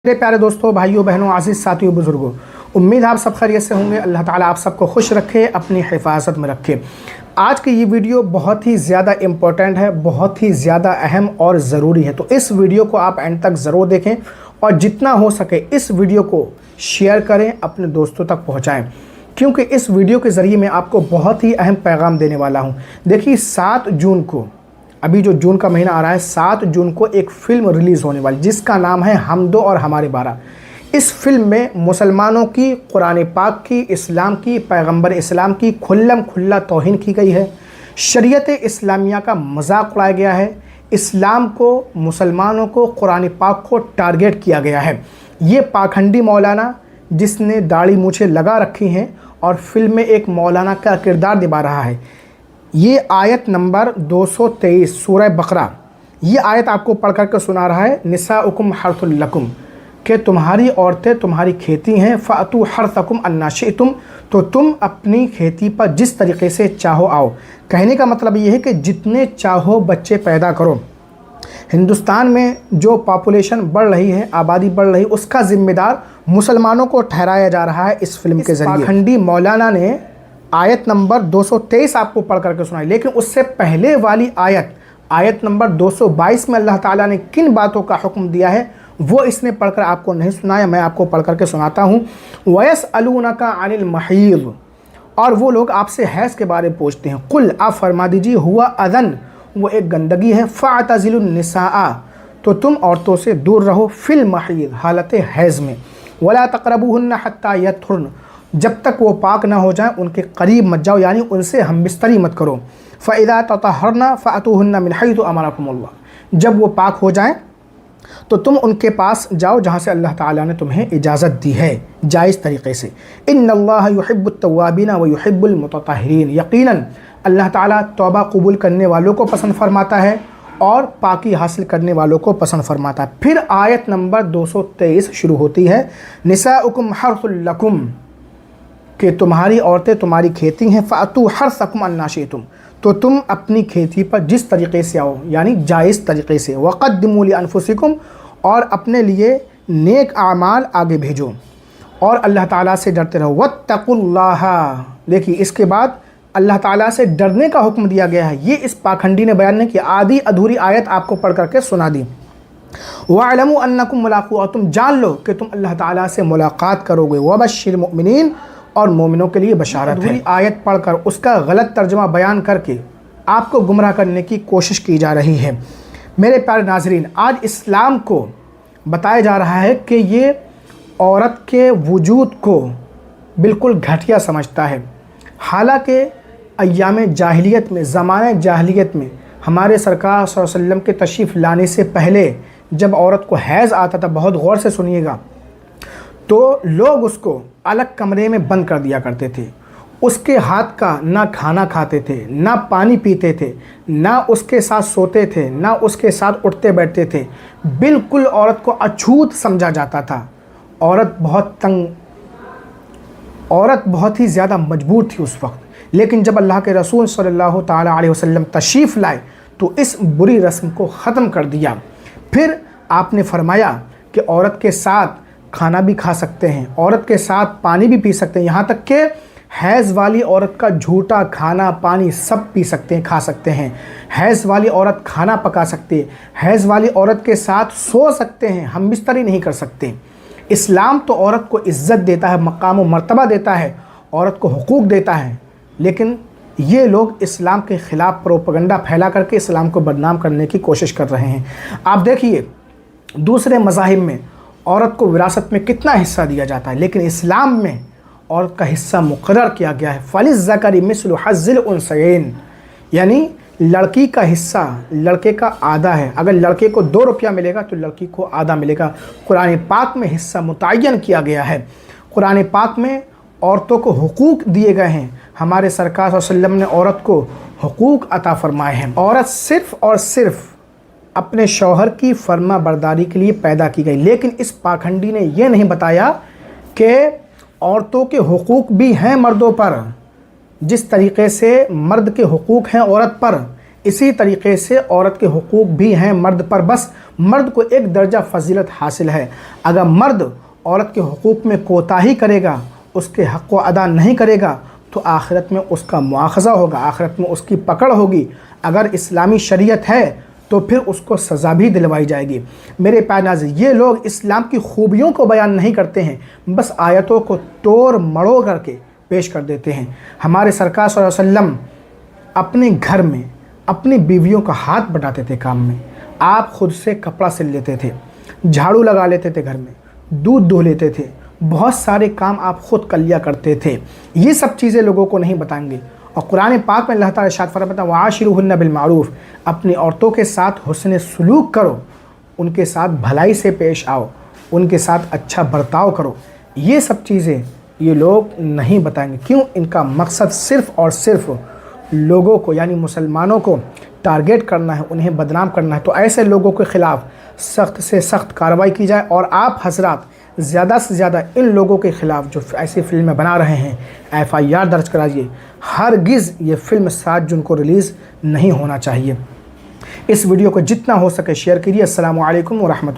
मेरे प्यारे दोस्तों, भाइयों बहनों, आज़ीज़ साथियों, बुज़ुर्गों, उम्मीद है आप सब खैरियत से होंगे। अल्लाह ताला आप सबको खुश रखे, अपनी हिफाजत में रखे। आज की ये वीडियो बहुत ही ज़्यादा इम्पोर्टेंट है, बहुत ही ज़्यादा अहम और ज़रूरी है। तो इस वीडियो को आप एंड तक ज़रूर देखें और जितना हो सके इस वीडियो को शेयर करें, अपने दोस्तों तक पहुँचाएँ, क्योंकि इस वीडियो के ज़रिए मैं आपको बहुत ही अहम पैगाम देने वाला हूँ। देखिए 7 जून को, अभी जो जून का महीना आ रहा है, 7 जून को एक फ़िल्म रिलीज़ होने वाली जिसका नाम है हम दो और हमारे 12। इस फिल्म में मुसलमानों की, कुरान पाक की, इस्लाम की, पैगंबर इस्लाम की खुल्लम खुल्ला तौहीन की गई है। शरीयत इस्लामिया का मजाक उड़ाया गया है। इस्लाम को, मुसलमानों को, कुरान पाक को टारगेट किया गया है। ये पाखंडी मौलाना जिसने दाढ़ी मूछें लगा रखी हैं और फिल्म में एक मौलाना का किरदार निभा रहा है। ये आयत नंबर 223 सूरह बकरा, ये आयत आपको पढ़ करके सुना रहा है। निसाउकुम हर्थुल लकुम, कि तुम्हारी औरतें तुम्हारी खेती हैं। फ़अतू हर्थकुम अन्ना शिअतुम, तो तुम अपनी खेती पर जिस तरीके से चाहो आओ। कहने का मतलब ये है कि जितने चाहो बच्चे पैदा करो। हिंदुस्तान में जो पॉपुलेशन बढ़ रही है, आबादी बढ़ रही है, उसका ज़िम्मेदार मुसलमानों को ठहराया जा रहा है इस फिल्म के ज़रिए। पाखंडी मौलाना ने आयत नंबर 223 आपको पढ़ करके सुनाई, लेकिन उससे पहले वाली आयत नंबर 222 में अल्लाह ताला ने किन बातों का हुक्म दिया है वो इसने पढ़कर आपको नहीं सुनाया, मैं आपको पढ़ करके सुनाता हूँ। वयसअलूनका अनिल महीज़, और वो लोग आपसे हैज़ के बारे में पूछते हैं। कुल, आप फरमा दीजिए, हुआ अज़न, वो एक गंदगी है। फ़अतज़िलुन निसाअ, तो तुम औरतों से दूर रहो। फिल महीज़, हालत हैज़ में। वला तक़रबूहुन्ना हत्ता यतहुर्न, जब तक वो पाक ना हो जाए उनके करीब मत जाओ, यानी उनसे हमबिस्तरी मत करो। फ़इज़ा ततहरना फ़अतूहुन्ना मिन हैथु अमरकुमुल्लाह, जब वो पाक हो जाएं तो तुम उनके पास जाओ जहाँ से अल्लाह ताला ने तुम्हें इजाज़त दी है, जायज़ तरीक़े से। इन्नल्लाह युहिब्बुत तव्वाबीना व युहिब्बुल मुतत्तहिरीन, यकीनन अल्लाह ताला तौबा कबूल करने वालों को पसंद फरमाता है और पाकी हासिल करने वालों को पसंद फरमाता है। फिर आयत नंबर 223 शुरू होती है। निसाउकुम हर्थुल लकुम, कि तुम्हारी औरतें तुम्हारी खेती हैं। फ़अतू हर्सकुम अन्ना शिअतुम, तो तुम अपनी खेती पर जिस तरीक़े से आओ, यानी जायज़ तरीक़े से। वक़द्दिमू लिअन्फुसिकुम, और अपने लिए नेक आमाल आगे भेजो और अल्लाह ताला से डरते रहो। वत्तकुल्लाह, देखिए इसके बाद अल्लाह ताला से डरने का हुक्म दिया गया है। ये इस पाखंडी ने बयान नहीं किया, आधी अधूरी आयत आपको पढ़ करके सुना दी। वअलमू अन्नकुम मुलाक़ू, और तुम जान लो कि तुम अल्लाह ताला से मुलाकात करोगे। वबश्शिरिल मुमिनीन, और मोमिनों के लिए बशारत है। आयत पढ़कर उसका गलत तर्जुमा बयान करके आपको गुमराह करने की कोशिश की जा रही है। मेरे प्यारे नाज़रीन, आज इस्लाम को बताया जा रहा है कि ये औरत के वजूद को बिल्कुल घटिया समझता है। हालांकि अय्याम जाहिलियत में, ज़माने जाहिलियत में, हमारे सरकार सल्लल्लाहु अलैहि वसल्लम के तशरीफ़ लाने से पहले जब औरत को हैज़ आता था, बहुत गौर से सुनिएगा, तो लोग उसको अलग कमरे में बंद कर दिया करते थे। उसके हाथ का ना खाना खाते थे, ना पानी पीते थे, ना उसके साथ सोते थे, ना उसके साथ उठते बैठते थे। बिल्कुल औरत को अछूत समझा जाता था। औरत बहुत ही ज़्यादा मजबूर थी उस वक्त। लेकिन जब अल्लाह के रसूल सल्लल्लाहु ताला अलैहि वसल्लम तशरीफ़ लाए तो इस बुरी रस्म को ख़त्म कर दिया। फिर आपने फरमाया कि औरत के साथ खाना भी खा सकते हैं, औरत के साथ पानी भी पी सकते हैं, यहाँ तक कि हैज़ वाली औरत का झूठा खाना पानी सब पी सकते हैं, खा सकते हैं। हैज़ वाली औरत खाना पका सकती है, हैज़ वाली औरत के साथ सो सकते हैं, हम बिस्तरी नहीं कर सकते। इस्लाम तो औरत को इज़्ज़त देता है, मकाम व मर्तबा देता है, औरत को हुकूक देता है। लेकिन ये लोग इस्लाम के ख़िलाफ़ प्रोपेगेंडा फैला करके इस्लाम को बदनाम करने की कोशिश कर रहे हैं। आप देखिए दूसरे मज़ाहिब में औरत को विरासत में कितना हिस्सा दिया जाता है, लेकिन इस्लाम में औरत का हिस्सा मुकर्रर किया गया है। फलिज़्ज़करि मिस्लु हज़्ज़िल उन्सयैन, यानी लड़की का हिस्सा लड़के का आधा है। अगर लड़के को 2 रुपया मिलेगा तो लड़की को आधा मिलेगा। कुरान पाक में हिस्सा मुतय्यन किया गया है। कुरान पाक में औरतों को हुकूक दिए गए हैं। हमारे सरकार सल्लल्लाहु अलैहि वसल्लम ने औरत को हुकूक अता फरमाए हैं। औरत सिर्फ़ और सिर्फ़ अपने शौहर की फर्मा बरदारी के लिए पैदा की गई। लेकिन इस पाखंडी ने यह नहीं बताया कि औरतों के हुकूक भी हैं मर्दों पर। जिस तरीक़े से मर्द के हुकूक हैं औरत पर, इसी तरीके से औरत के हुकूक भी हैं मर्द पर, बस मर्द को एक दर्जा फजीलत हासिल है। अगर मर्द औरत के हुकूक में कोताही करेगा, उसके हक़ को अदा नहीं करेगा, तो आखिरत में उसका मुआख़ज़ा होगा, आखिरत में उसकी पकड़ होगी। अगर इस्लामी शरीयत है तो फिर उसको सज़ा भी दिलवाई जाएगी। मेरे प्यारे नाज़रीन, ये लोग इस्लाम की खूबियों को बयान नहीं करते हैं, बस आयतों को तोड़ मड़ोड़ करके पेश कर देते हैं। हमारे सरकार सल्लल्लाहु अलैहि वसल्लम अपने घर में अपनी बीवियों का हाथ बटाते थे काम में। आप खुद से कपड़ा सिल लेते थे, झाड़ू लगा लेते थे, घर में दूध दूह लेते थे, बहुत सारे काम आप खुद कर लिया करते थे। ये सब चीज़ें लोगों को नहीं बताएंगे। और कुरान पाक में अल्लाह ताला इरशाद फरमाता है वाशिरुहुन्ना बिल मारूफ, अपनी औरतों के साथ हुस्न सलूक करो, उनके साथ भलाई से पेश आओ, उनके साथ अच्छा बर्ताव करो। ये सब चीज़ें ये लोग नहीं बताएंगे। क्यों? इनका मकसद सिर्फ़ और सिर्फ लोगों को यानी मुसलमानों को टारगेट करना है, उन्हें बदनाम करना है। तो ऐसे लोगों के ख़िलाफ़ सख्त से सख्त कार्रवाई की जाए। और आप हजरात ज़्यादा से ज़्यादा इन लोगों के ख़िलाफ़ जो ऐसी फ़िल्में बना रहे हैं FIR दर्ज कराइए। हरगिज़ ये फ़िल्म 7 जून को रिलीज़ नहीं होना चाहिए। इस वीडियो को जितना हो सके शेयर कीजिए। अस्सलामु अलैकुम व रहमतुल्लाह।